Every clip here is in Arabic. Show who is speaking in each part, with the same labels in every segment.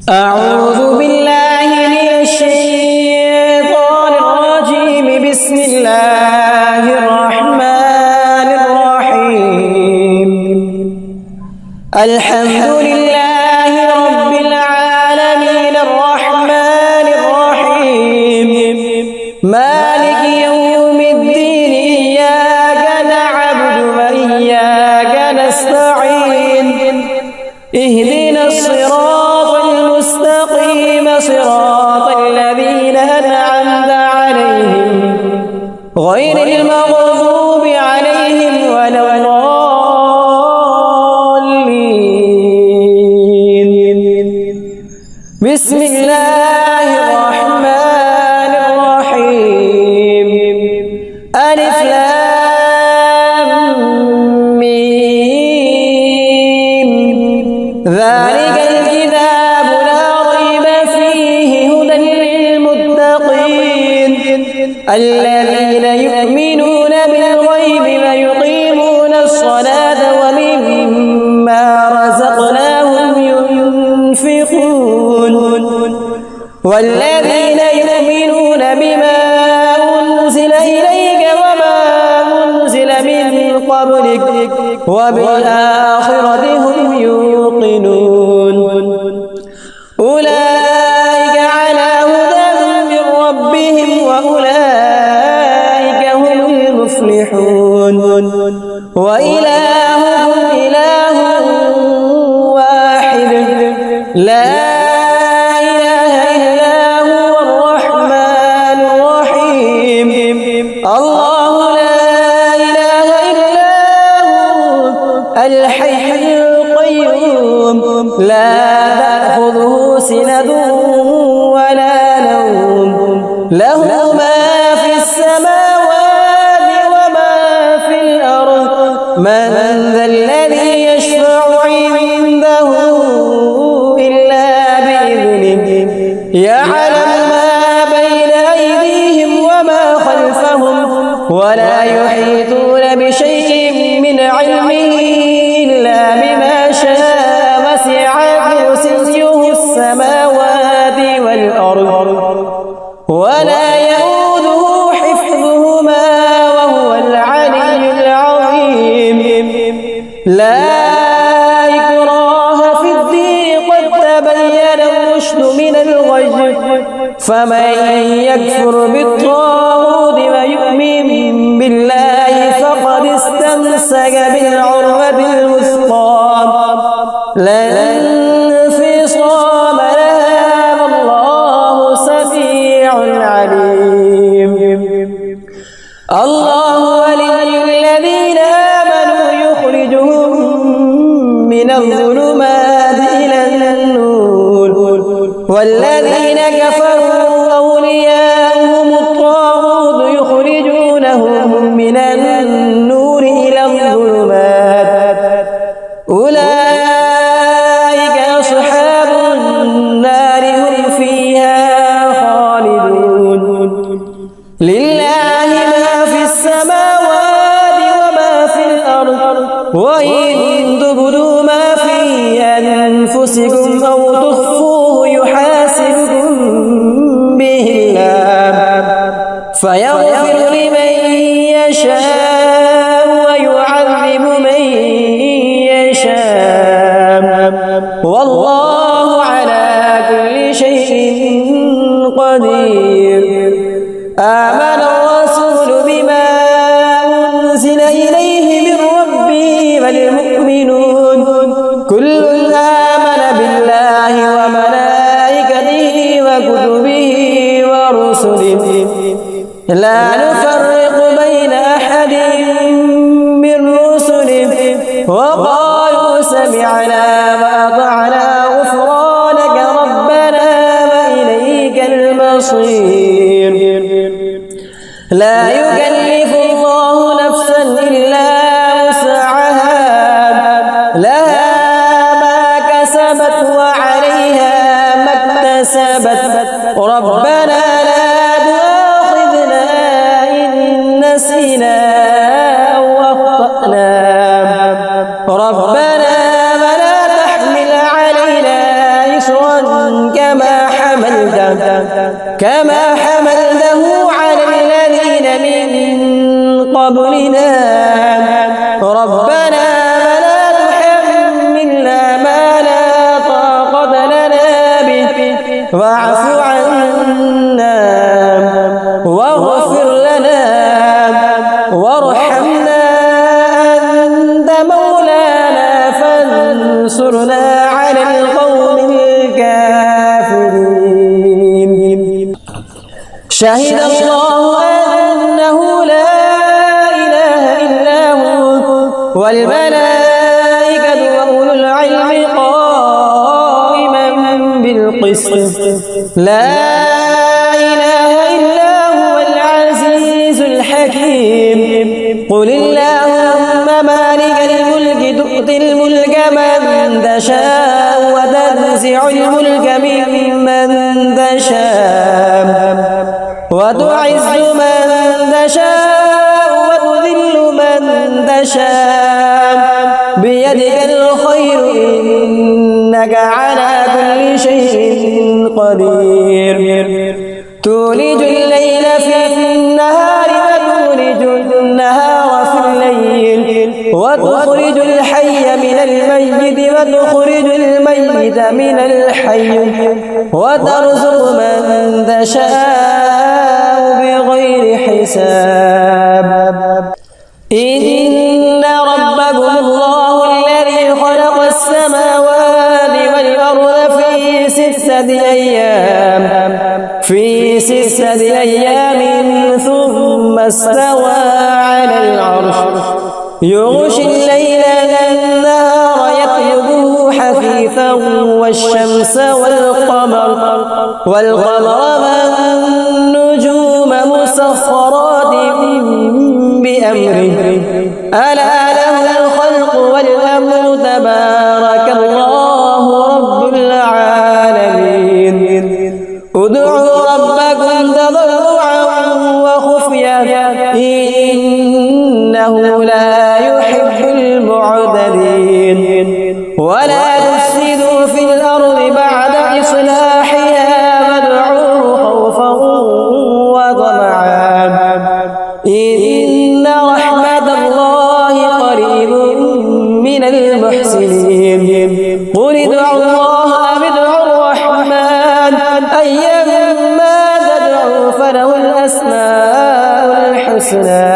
Speaker 1: أعوذ بالله من الشيطان الرجيم. بسم الله الرحمن الرحيم. الحمد لله رب العالمين الرحمن الرحيم مالك يوم الدين. إياك نعبد وإياك نستعين. اهدنا الصراط المستقيم صراط الذين أنعمت عليهم غير المغضوب عليهم ولا الضالين. بسم الله الرحمن الرحيم. ألف لام ميم. ذلك الكتاب لا ريب فيه هدى للمتقين الذين يؤمنون بالغيب ويقيمون الصلاة ومما رزقناهم ينفقون والذين يؤمنون بما أنزل إليك وما أنزل من قبلك وبالآخرة هم يوقنون. أولئك على هدى من ربهم وأولئك هم المفلحون. وإلهكم إله واحد لا إله إلا هو الرحمن الرحيم. الله لا إله إلا هو الحي القيوم لا تأخذه سنة ولا نوم له ما في السماوات وما في الأرض. من ذا الذي يشفع عنده إلا بإذنه. يعلم ما بين أيديهم وما خلفهم ولا يحيطون بشيء من علمه إلا بما شاء. وسع كرسيه السماوات والأرض ولا يؤوده حفظهما وهو العلي العظيم. لا إكراه في الدين قد تبين الرشد من الغي. فمن يكفر بالطاغوت ويؤمن بالله فقد استمسك بالعروة الوثقى لا انفصام لها والله سميع عليم. الله ولي الذين آمنوا يخرجهم من الظلمات إلى النور والذين كفروا أولياؤهم الطاغوت يخرجونهم من النور إلى الظلمات. أولئك أصحاب النار هم فيها خالدون. لله ما في السماوات وما في الأرض. وإن تبدوا ما في أنفسكم أو تخفوه يحاسبكم به الله فيغفر لمن يشاء ويعذب من يشاء والله على كل شيء قدير. آمن الرسول بما أنزل إليه من ربه والمؤمنون كل آمن بالله وملائكته وكتبه ورسله لا نفرق بين أحد من رسله وقالوا سمعنا وأطعنا غفرانك ربنا وإليك المصير. لا يكلف الله نفسا إلا وسعها لها ما كسبت وعليها ما اكتسبت. ربنا لا تؤاخذنا إن نسينا أو أخطأنا. ربنا ولا تحمل علينا كما حملته على الذين من قبلنا ربنا ولا تحملنا ما لا طاقة لنا به واعف عنا واغفر لنا وارحمنا أنت مولانا فانصرنا على القوم الكافرين. شهد الله أنه لا إله إلا هو والملائكة وأولو العلم قائما بالقسط لا إله إلا هو العزيز الحكيم. قل اللهم مالك الملك تؤتي الملك من تشاء وتنزع الملك ممن تشاء وتعز من تشاء وتذل من تشاء بيدك الخير إنك على كل شيء قدير. تولج الليل في النهار وتولج النهار في الليل وتخرج الحي من الميت وتخرج الميت من الحي وترزق من تشاء بغير حساب. إن ربكم الله الذي خلق السماوات والأرض في 6 أيام ثم استوى على العرش يغشي الليل النهار يطلبه حثيثا والشمس والقمر والنجوم مسخرات بأمره ألا له الخلق والأمر تبارك الله رب العالمين. ادعوا ربكم تضرعا وخفيا إنه لا يحب المعتدين. ولا تفسدوا في الأرض بعد إصلاحها وادعوه خوفا وطمعا إن رحمة الله قريب من المحسنين. قل ادعوا الله أو ادعوا الرحمن أيما تدعوا فله الأسماء الحسنى.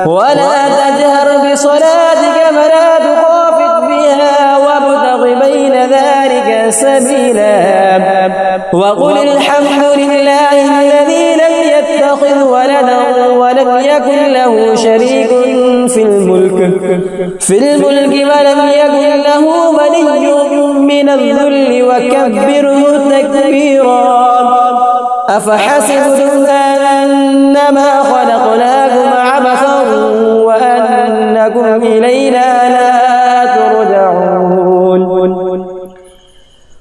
Speaker 1: ولا تجهر بصلاتك ولا تخافت بها وابتغ بين ذلك سبيلا. وقل الحمد لله الذي لم يتخذ ولدا ولم يكن له شريك في الملك ولم يكن له ولي من الذل وكبره تكبيرا. أفحسبتم أنما خلقناكم عبثا وأنكم إلينا لا ترجعون.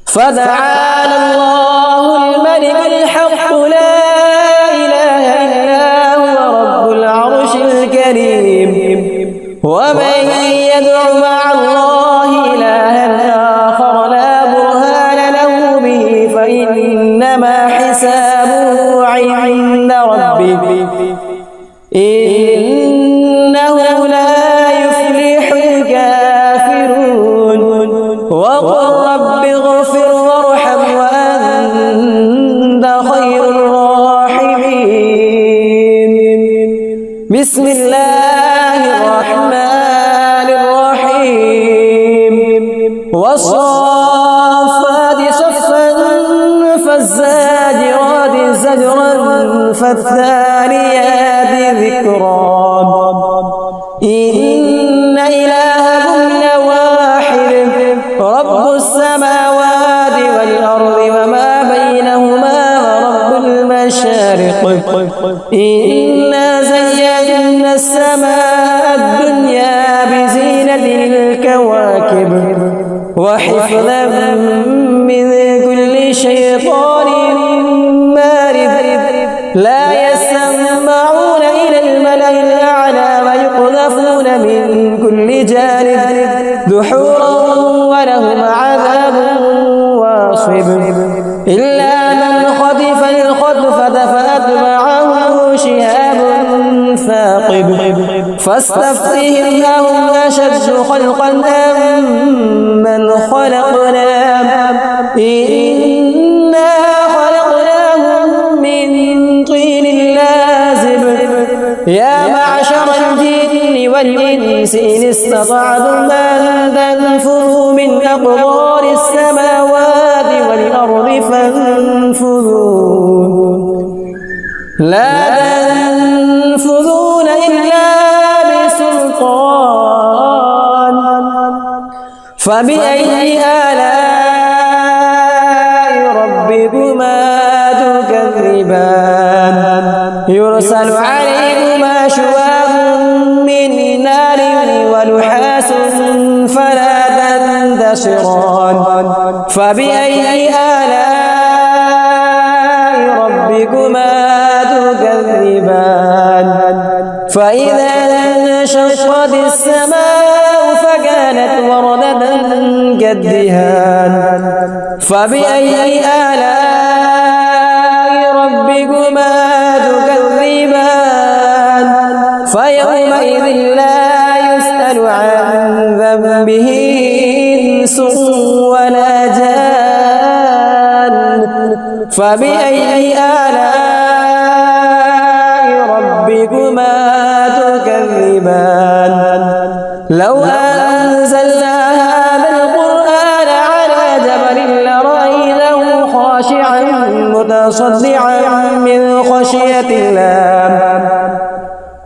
Speaker 1: فتعالى الله الملك الحق لا إله إلا هو رب العرش الكريم. ومن يدع مع الله إلها آخر لا برهان له به فإنما حسابه عند ربه إنه لا يفلح الكافرون. وقل رب اغفر وارحم وأنت خير الراحمين. بسم الله الرحمن الرحيم. والصافات صفا فالزاجرات زجرا فالتاليات ذكرا. إن إلهكم لواحد رب السماوات والأرض وما بينهما ورب المشارق. إنا زينا السماء الدنيا بزينة الكواكب وحفظا من كل شيطان مارد. لا يسمعون إلى الملأ الأعلى ويقذفون من كل جانب دحورا ولهم عذاب واصب. إلا من خطف فاستفتهم أهم أشد خلقا أم من خلقنا إنا خلقناهم من طين لازب يا معشر الجن والإنس إن استطعتم أن تنفذوا من أقطار السماوات والأرض فانفذوا لا تنفذون إلا بسلطان فبأي آلاء ربكما تكذبان يرسل عليكما شواظ من نار ونحاس فلا تنتصران فبأي آلاء ربكما تكذبان فإذا انشقت السماء فكانت وردة كالدهان فبأي آلاء ربكما تكذبان فيومئذ لا يسأل عن ذنبه إنس ولا جان فبأي آلاء ربكما تكذبان لو أنزلنا هذا القرآن على جبل لرأيته خاشعا متصدعا من خشية الله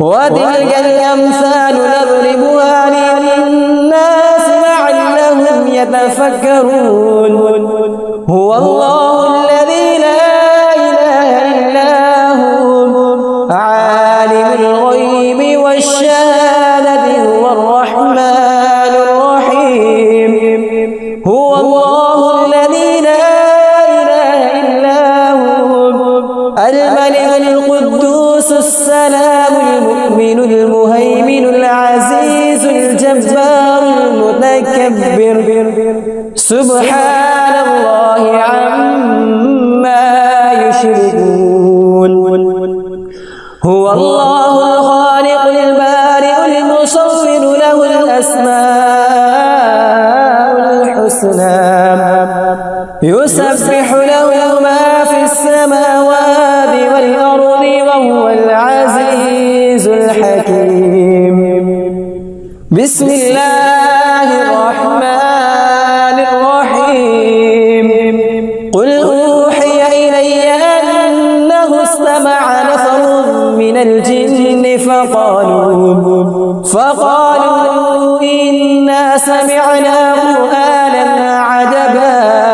Speaker 1: وتلك الأمثال نضربها للناس لعلهم يتفكرون هو الله الذي لا إله إلا هو عالم الغيب والشهادة هو الرحمن الرحيم هو الله الذي لا إله إلا هو الملك القدوس السلام المؤمن المهيمن العزيز الجبار المتكبر سبحان الله عما يشركون هو الله الخالق البارئ المصور له الأسماء الحسنى يسبح له ما في السماوات والأرض وهو العزيز الحكيم بسم الله الرحمن الرحيم قل أوحي إلي أنه استمع نفر من الجن فقالوا إنا سمعنا قرآنا عجبا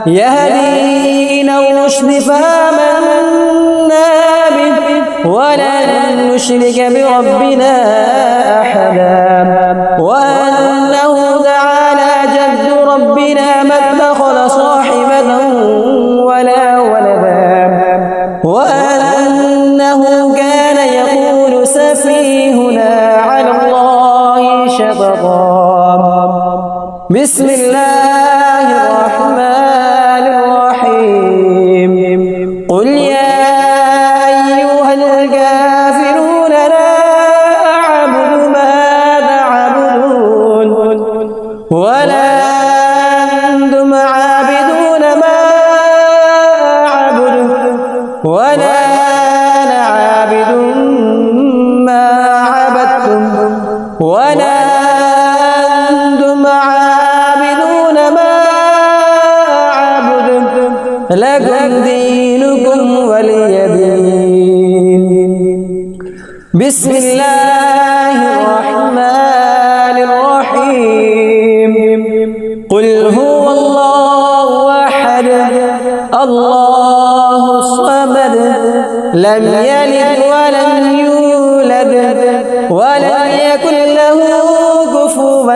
Speaker 1: يهدي إلى الرشد فآمنا به ولن نشرك بربنا أحدا وأنه تعالى جد ربنا ما اتخذ صاحبة ولا ولدا وأنه كان يقول سفيهنا على الله شططا بسم الله الرحمن الرحيم قل يا أيها الكافرون لا أعبد ما تعبدون ولا أنتم عابدون ما أعبد ولا أنا عابد ما عبدتم ولا أنتم عابدون ما أعبد لكم دينكم ولي دين بسم الله الرحمن الرحيم قل هو الله أحد الله الصمد لم يلد ولم يولد ولم يكن له كفوا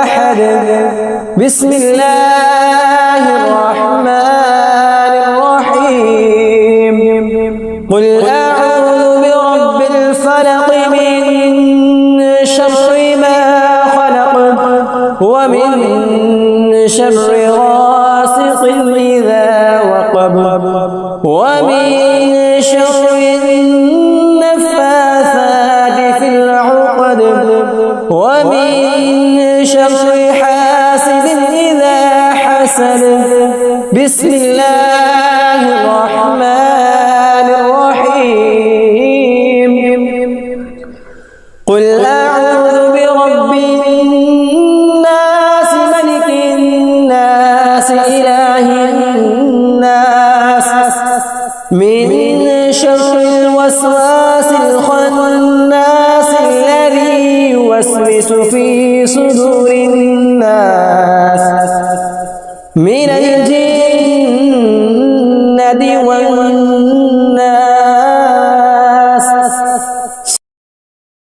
Speaker 1: أحد بسم الله الرحمن الرحيم قل أعوذ برب الفلق من شر ما خلق ومن شر غاسق إذا وقب ومن شر النفاثات في العقد حسب بسم الله الرحمن الرحيم قل أعوذ برب الناس ملك الناس إله الناس من شر الوسواس الخناس الذي يوسوس في صدور الناس من الجن